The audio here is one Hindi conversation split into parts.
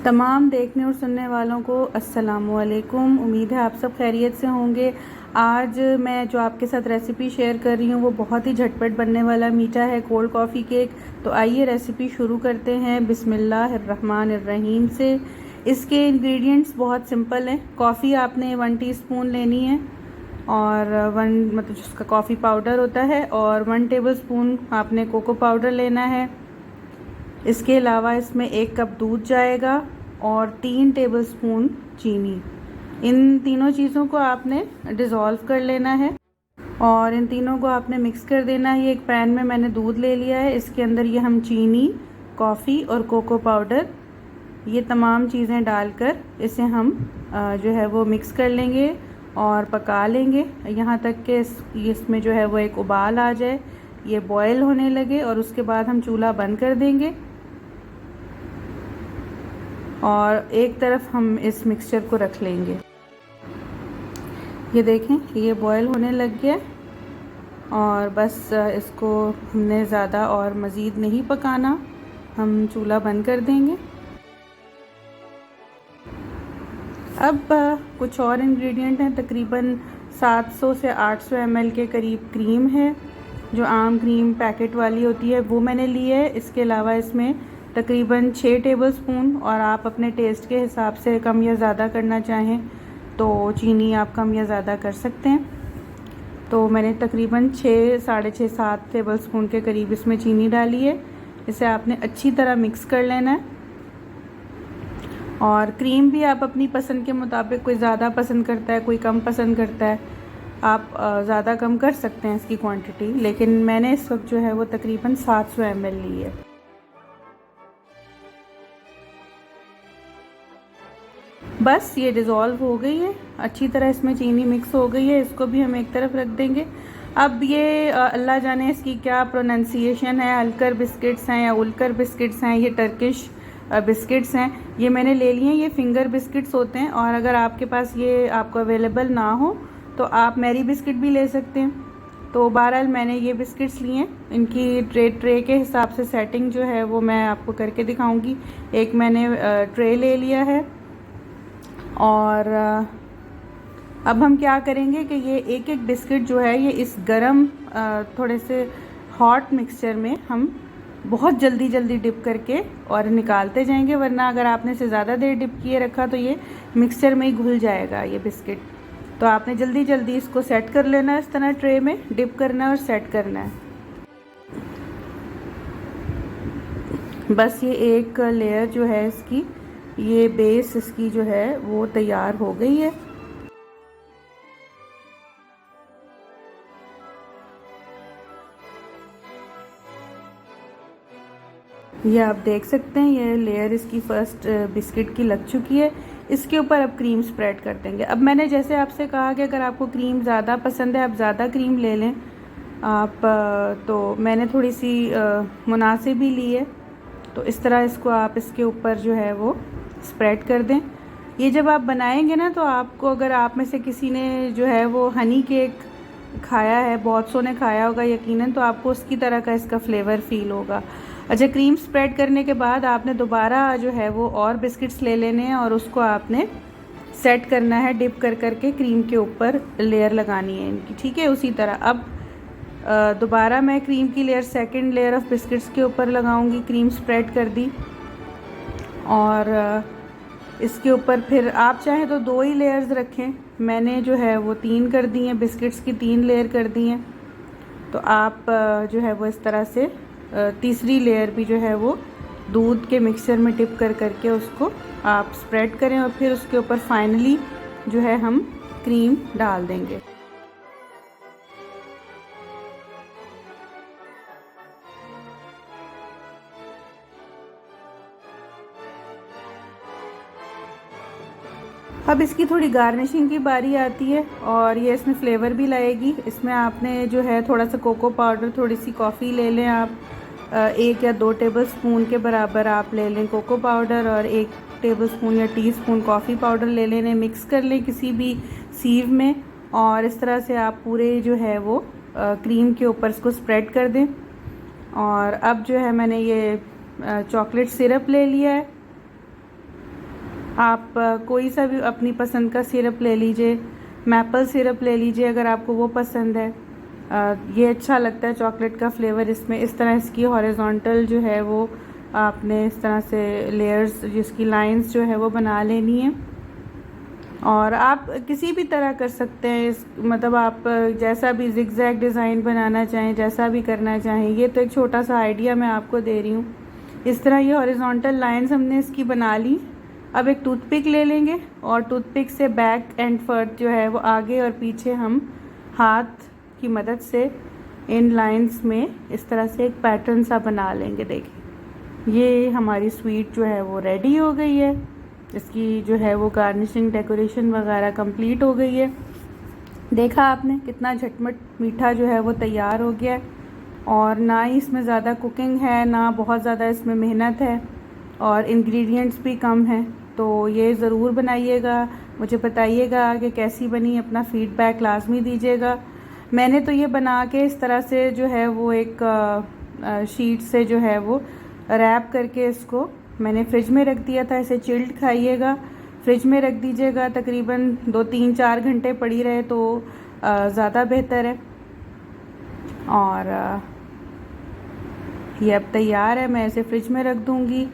तमाम देखने और सुनने वालों को अस्सलामुअलैकुम। उम्मीद है आप सब खैरियत से होंगे। आज मैं जो आपके साथ रेसिपी शेयर कर रही हूँ वो बहुत ही झटपट बनने वाला मीठा है, कोल्ड कॉफ़ी केक। तो आइए रेसिपी शुरू करते हैं बिस्मिल्लाहिर्रहमानिर्रहीम से। इसके इंग्रेडिएंट्स बहुत सिंपल हैं। कॉफ़ी आपने 1 टीस्पून लेनी है और 1 मतलब जिसका कॉफ़ी पाउडर होता है, और 1 टेबलस्पून आपने कोको पाउडर लेना है। इसके अलावा इसमें 1 कप दूध जाएगा और 3 टेबलस्पून चीनी। इन तीनों चीज़ों को आपने डिज़ोल्व कर लेना है और इन तीनों को आपने मिक्स कर देना है। एक पैन में मैंने दूध ले लिया है, इसके अंदर ये हम चीनी, कॉफ़ी और कोको पाउडर, ये तमाम चीज़ें डालकर इसे हम जो है वो मिक्स कर लेंगे और पका लेंगे यहाँ तक कि इसमें जो है वो एक उबाल आ जाए, ये बॉयल होने लगे, और उसके बाद हम चूल्हा बंद कर देंगे और एक तरफ हम इस मिक्सचर को रख लेंगे। ये देखें, ये बॉयल होने लग गया और बस इसको हमने ज़्यादा और मज़ीद नहीं पकाना, हम चूल्हा बंद कर देंगे। अब कुछ और इंग्रेडिएंट हैं। तकरीबन 700 से 800 ml के करीब क्रीम है, जो आम क्रीम पैकेट वाली होती है, वो मैंने ली है। इसके अलावा इसमें तकरीबन 6 टेबलस्पून, और आप अपने टेस्ट के हिसाब से कम या ज़्यादा करना चाहें तो चीनी आप कम या ज़्यादा कर सकते हैं। तो मैंने तकरीबन 6, साढ़े 6, 7 टेबलस्पून के करीब इसमें चीनी डाली है। इसे आपने अच्छी तरह मिक्स कर लेना है। और क्रीम भी आप अपनी पसंद के मुताबिक, कोई ज़्यादा पसंद करता है, कोई कम पसंद करता है, आप ज़्यादा कम कर सकते हैं इसकी क्वांटिटी, लेकिन मैंने इस वक्त जो है वो तकरीबन 700 ml ली है। बस ये डिज़ोल्व हो गई है अच्छी तरह, इसमें चीनी मिक्स हो गई है। इसको भी हम एक तरफ रख देंगे। अब ये अल्लाह जाने इसकी क्या प्रोनाउंसिएशन है, हलकर बिस्किट्स हैं या उलकर बिस्किट्स हैं, ये टर्किश बिस्किट्स हैं, ये मैंने ले लिए हैं। ये फिंगर बिस्किट्स होते हैं, और अगर आपके पास ये आपको अवेलेबल ना हो तो आप मैरी बिस्किट भी ले सकते हैं। तो बहरहाल मैंने ये बिस्किट्स लिए हैं। इनकी ट्रे के हिसाब से सेटिंग जो है वो मैं आपको करके दिखाऊंगी। एक मैंने ट्रे ले लिया है, और अब हम क्या करेंगे कि ये एक एक बिस्किट जो है ये इस गरम थोड़े से हॉट मिक्सचर में हम बहुत जल्दी डिप करके और निकालते जाएंगे, वरना अगर आपने इसे ज़्यादा देर डिप किए रखा तो ये मिक्सचर में ही घुल जाएगा ये बिस्किट। तो आपने जल्दी इसको सेट कर लेना है, इस तरह ट्रे में डिप करना है और सेट करना है। बस ये एक लेयर जो है इसकी, ये बेस इसकी जो है वो तैयार हो गई है। ये आप देख सकते हैं, ये लेयर इसकी फर्स्ट बिस्किट की लग चुकी है। इसके ऊपर अब क्रीम स्प्रेड कर देंगे। अब मैंने जैसे आपसे कहा कि अगर आपको क्रीम ज़्यादा पसंद है आप ज़्यादा क्रीम ले लें आप, तो मैंने थोड़ी सी मुनासिब ही ली है। तो इस तरह इसको आप इसके ऊपर जो है वो स्प्रेड कर दें। ये जब आप बनाएंगे ना, तो आपको, अगर आप में से किसी ने जो है वो हनी केक खाया है, बहुत सौ ने खाया होगा यकीनन, तो आपको उसकी तरह का इसका फ्लेवर फील होगा। अच्छा, क्रीम स्प्रेड करने के बाद आपने दोबारा जो है वो और बिस्किट्स ले लेने हैं और उसको आपने सेट करना है, डिप कर करके क्रीम के ऊपर लेयर लगानी है इनकी, ठीक है। उसी तरह अब दोबारा मैं क्रीम की layer, second layer of biscuits के ऊपर लगाऊंगी। क्रीम स्प्रेड कर दी और इसके ऊपर फिर आप चाहें तो 2 ही लेयर्स रखें, मैंने जो है वो 3 कर दी हैं, बिस्किट्स की 3 लेयर कर दी हैं। तो आप जो है वो इस तरह से तीसरी लेयर भी जो है वो दूध के मिक्सचर में डिप कर करके उसको आप स्प्रेड करें, और फिर उसके ऊपर फाइनली जो है हम क्रीम डाल देंगे। अब इसकी थोड़ी गार्निशिंग की बारी आती है, और ये इसमें फ्लेवर भी लाएगी। इसमें आपने जो है थोड़ा सा कोको पाउडर, थोड़ी सी कॉफ़ी ले लें आप, 1 या 2 टेबलस्पून के बराबर आप ले लें कोको पाउडर, और 1 टेबलस्पून या टीस्पून कॉफ़ी पाउडर ले लें। मिक्स कर लें किसी भी सीव में, और इस तरह से आप पूरे जो है वो क्रीम के ऊपर इसको स्प्रेड कर दें। और अब जो है मैंने ये चॉकलेट सिरप ले लिया है, आप कोई सा भी अपनी पसंद का सिरप ले लीजिए, मैपल सिरप ले लीजिए अगर आपको वो पसंद है। ये अच्छा लगता है चॉकलेट का फ्लेवर इसमें। इस तरह इसकी हॉरिजॉन्टल जो है वो आपने इस तरह से लेयर्स, जिसकी लाइंस जो है वो बना लेनी है। और आप किसी भी तरह कर सकते हैं इस, मतलब आप जैसा भी जिगजैग डिज़ाइन बनाना चाहें, जैसा भी करना चाहें। ये तो एक छोटा सा आइडिया मैं आपको दे रही हूँ। इस तरह ये हॉरिजॉन्टल लाइंस हमने इसकी बना ली। अब एक टूथपिक ले लेंगे और टूथपिक से बैक एंड फर्ट जो है वो आगे और पीछे हम हाथ की मदद से इन लाइंस में इस तरह से एक पैटर्न सा बना लेंगे। देखिए ये हमारी स्वीट जो है वो रेडी हो गई है। इसकी जो है वो गार्निशिंग, डेकोरेशन वगैरह कंप्लीट हो गई है। देखा आपने कितना झटमट मीठा जो है वो तैयार हो गया है। और ना ही इसमें ज़्यादा कुकिंग है, ना बहुत ज़्यादा इसमें मेहनत है, और इंग्रेडिएंट्स भी कम हैं। तो ये ज़रूर बनाइएगा, मुझे बताइएगा कि कैसी बनी, अपना फ़ीडबैक लाजमी दीजिएगा। मैंने तो ये बना के इस तरह से जो है वो एक शीट से जो है वो रैप करके इसको मैंने फ्रिज में रख दिया था। इसे चिल्ड खाइएगा, फ्रिज में रख दीजिएगा, तकरीबन 2-3-4 घंटे पड़ी रहे तो ज़्यादा बेहतर है। और ये अब तैयार है, मैं इसे फ्रिज में रख दूँगी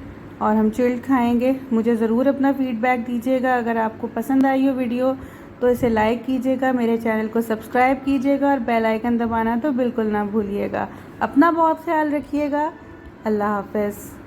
और हम चिल्ड खाएंगे। मुझे ज़रूर अपना फ़ीडबैक दीजिएगा। अगर आपको पसंद आई हो वीडियो तो इसे लाइक कीजिएगा, मेरे चैनल को सब्सक्राइब कीजिएगा और बेल आइकन दबाना तो बिल्कुल ना भूलिएगा। अपना बहुत ख्याल रखिएगा। अल्लाह हाफ़िज़।